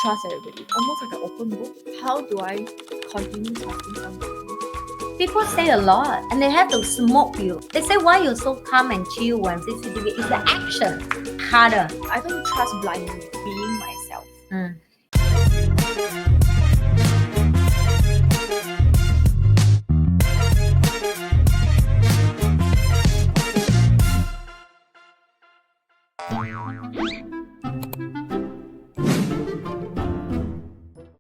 trust everybody. Almost like an open book. How do I continue trusting somebody? People say a lot and they have to smoke you. They say, why you're so calm and chill when CCTV? It's the action. Harder. I don't trust blindly, being myself.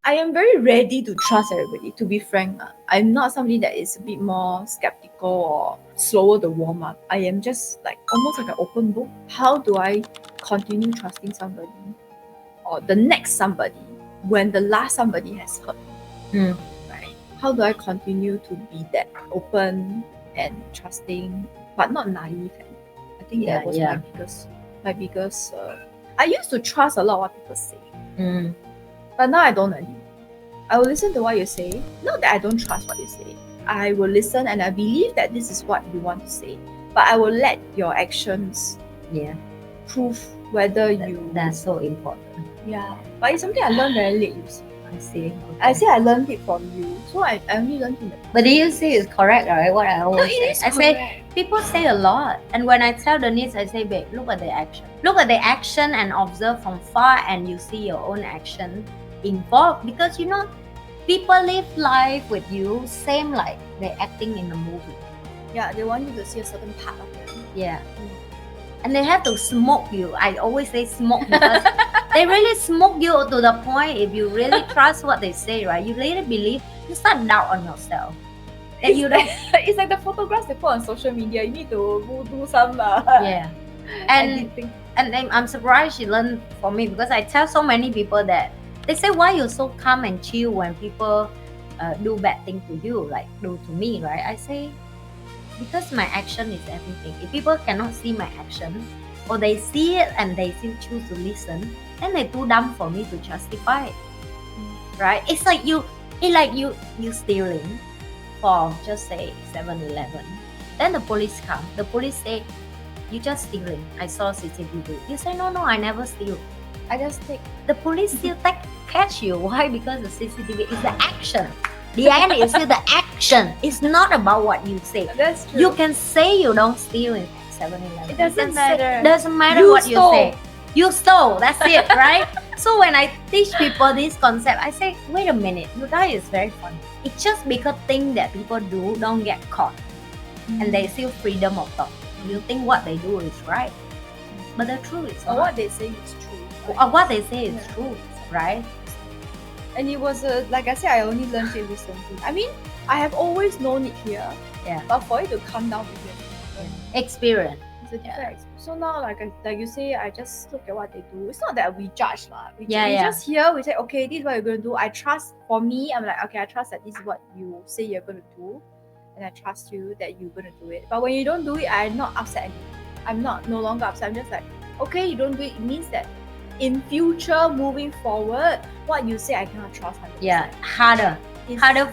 I am very ready to trust everybody, to be frank. I'm not somebody that is a bit more skeptical or slower to warm up. I am just like almost like an open book. How do I continue trusting somebody or the next somebody when the last somebody has hurt me? Right? How do I continue to be that open and trusting, but not naive? I think that was my biggest. I used to trust a lot of what people say. But now I don't anymore. I will listen to what you say. Not that I don't trust what you say. I will listen and I believe that this is what you want to say. But I will let your actions prove whether That's so important. Yeah. But it's something I learned very late, you see. I see. Okay. I say I learned it from you. So I only learned it. But do you see it's correct, right? What I always it say. is Say people say a lot. And when I tell Denise, I say, babe, look at the action. Look at the action and observe from far and you see your own action involved. Because you know, people live life with you same like they're acting in a movie. Yeah, they want you to see a certain part of them. Yeah. And they have to smoke you. I always say smoke because they really smoke you to the point if you really trust what they say, right? You really believe, you start doubt on yourself. And It's like the photographs they put on social media. You need to do some yeah. editing. And I'm surprised she learned from me because I tell so many people that they say, why you're so calm and chill when people do bad things to you, like do to me, right? I say, because my action is everything. If people cannot see my action, or they see it and they still choose to listen, then they're too dumb for me to justify it, right? It's like you stealing from just say 7-Eleven. Then the police come. The police say, you just stealing. I saw CCTV. You say, no, I never steal. I just take. The police still catch you. Why? Because the CCTV is the action. The end is still the action. It's not about what you say. That's true. You can say you don't steal in 7-Eleven. It doesn't matter. Doesn't matter You what stole. you say. You stole. That's it, right? So when I teach people this concept, I say, wait a minute. You guys is very funny. It's just because things that people do don't get caught, and they still freedom of thought. You think what they do is right, but the truth is Or not. what they say is true. Or what they say is true, right? And it was like I said, I only learned it recently. I mean, I have always known it here. Yeah. But for it to come down to here, Experience. it's a different experience. So now, like you say, I just look at what they do. It's not that we judge lah. We just hear. We say, okay, this is what you're gonna do. I trust. For me, I'm like, okay, I trust that this is what you say you're gonna do, and I trust you that you're gonna do it. But when you don't do it, I'm not upset anymore. I'm no longer upset. I'm just like, okay, you don't do it. It means that in future, moving forward, what you say I cannot trust 100%. Yeah, harder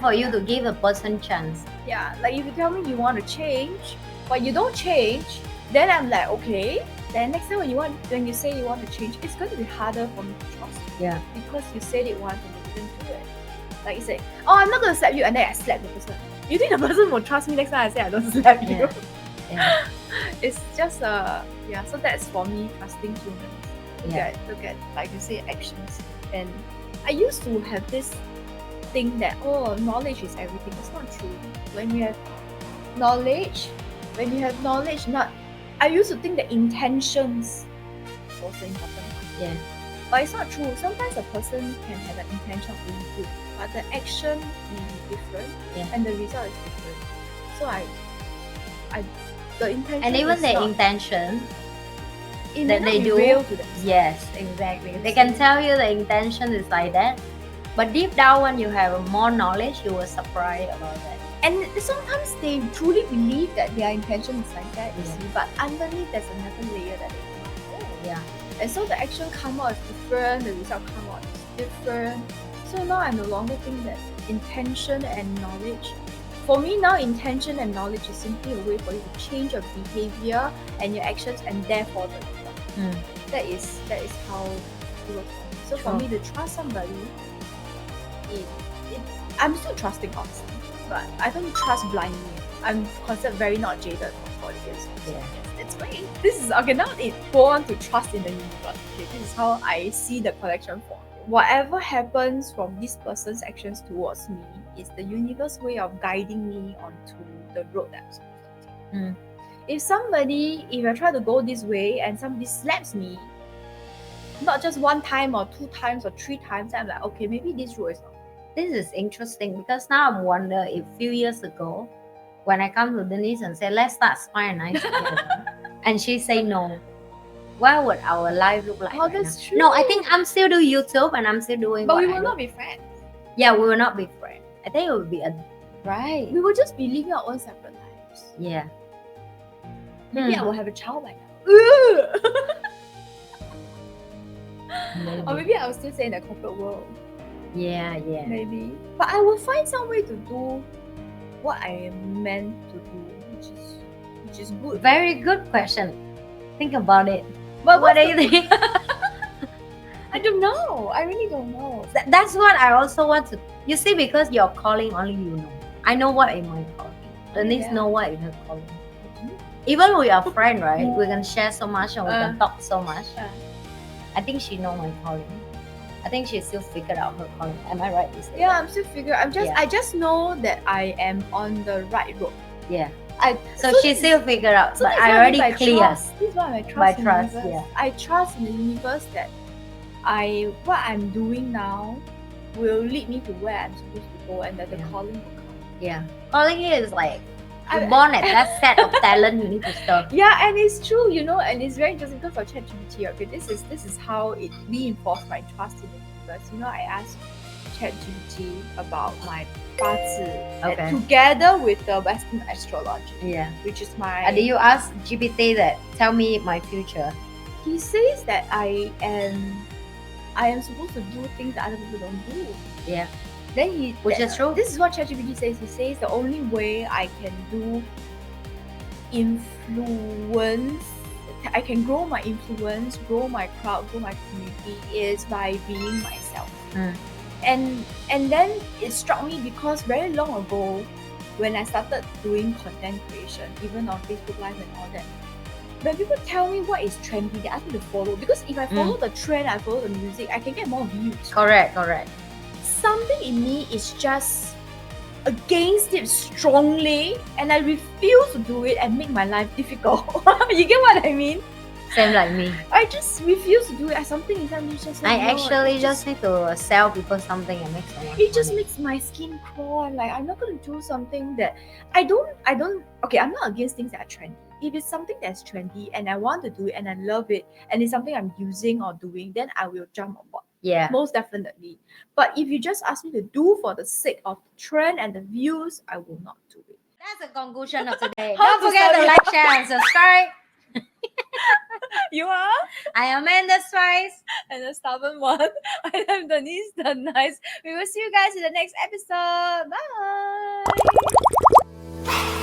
for you to give a person chance. Yeah, like if you tell me you want to change, but you don't change, then I'm like, okay. Then next time when you say you want to change, it's going to be harder for me to trust you. Yeah. Because you said it once and you didn't do it. Like you say, oh, I'm not going to slap you, and then I slap the person. You think the person will trust me next time I say I don't slap you? Yeah. It's just so that's for me trusting humans. Look at like you say, actions. And I used to have this thing that knowledge is everything. It's not true. When you have knowledge, I used to think that intentions was the important one. Yeah. But it's not true. Sometimes a person can have an intention of being good, but the action is different, and the result is different. So the intention. And even is the not, intention it that may they not be do. real to themselves. Yes, exactly. They can tell you the intention is like that, but deep down, when you have more knowledge, you will surprise about that. And sometimes they truly believe that their intention is like that, you see, but underneath there's another layer that they don't know. Yeah. And so the action come out is different, the result come out is different. So now I no longer think that intention and knowledge. For me now, intention and knowledge is simply a way for you to change your behavior and your actions, and therefore the result. That is how it works for me. So for True. me to trust somebody, I'm still trusting honestly, but I don't trust blindly. I'm considered very not jaded for 40 years. So Yeah. yes, it's great. This is okay. Now it go on to trust in the universe. Okay, this is how I see the collection form. Whatever happens from this person's actions towards me is the universe way of guiding me onto the road that I'm supposed to take. Mm. If I try to go this way and somebody slaps me, not just one time or two times or three times, I'm like, okay, maybe this road is not. This is interesting because now I'm wondering if few years ago, when I come to Denise and say, let's start Spy and Nice together, and she say no, what would our life look like? Oh, right that's now? true. No, I think I'm still doing YouTube and I'm still doing But what we I will do. not be friends. Yeah, we will not be friends. I think it would be a right. We will just be living our own separate lives. Yeah. Maybe I Hmm. will have a child by now. Maybe. Or maybe I will still stay in the corporate world. Yeah, yeah. Maybe. But I will find some way to do what I am meant to do, which is good. Very good question. Think about it. But What do what's you think? I don't know. I really don't know. That's what I also want to. You see, because your calling only you know. I know what is my calling. Denise yeah. know what is her calling. Even with our friend, right? We can share so much and we can talk so much. I think she know my calling. I think she still figured out her calling. Am I right to say Yeah, that? I'm still figuring. Yeah. I just know that I am on the right road. Yeah. So So she this- still figured out, So but that's I what already mean by clear. trust. This is what I trust By in trust, the universe. yeah. I trust in the universe that what I'm doing now will lead me to where I'm supposed to go, and that the Yeah. calling will come. Yeah. Calling here is like I- you're born at that set of talent you need to serve. Yeah, and it's true, and it's very interesting because of ChatGPT. Okay, this is how it reinforced my trust in the universe. I asked ChatGPT about my 八字, Okay. together with the Western astrology, Yeah. which is my. Did you ask GPT that tell me my future? He says that I am supposed to do things that other people don't do. Yeah. Then Which is true. This is what ChatGPT says. He says the only way I can do influence, I can grow my influence, grow my crowd, grow my community is by being myself. Mm. And then it struck me because very long ago, when I started doing content creation, even on Facebook Live and all that, when people tell me what is trendy, they ask me to follow. Because if I follow the trend, I follow the music, I can get more views. Correct. Something in me is just against it strongly, and I refuse to do it and make my life difficult. You get what I mean? Same like me. I just refuse to do it. Something inside me just I like, no, actually it just need to sell people something and make so much it just money. makes my skin crawl. I'm like, I'm not gonna do something that I don't okay, I'm not against things that are trendy. If it's something that's trendy and I want to do it and I love it and it's something I'm using or doing, then I will jump on board. Yeah. Most definitely. But if you just ask me to do for the sake of the trend and the views, I will not do it. That's the conclusion of today. How Don't to forget sell to your- like, share, and subscribe. You are? I am Amanda Spice. And the stubborn one. I am Denise the Nice. We will see you guys in the next episode. Bye.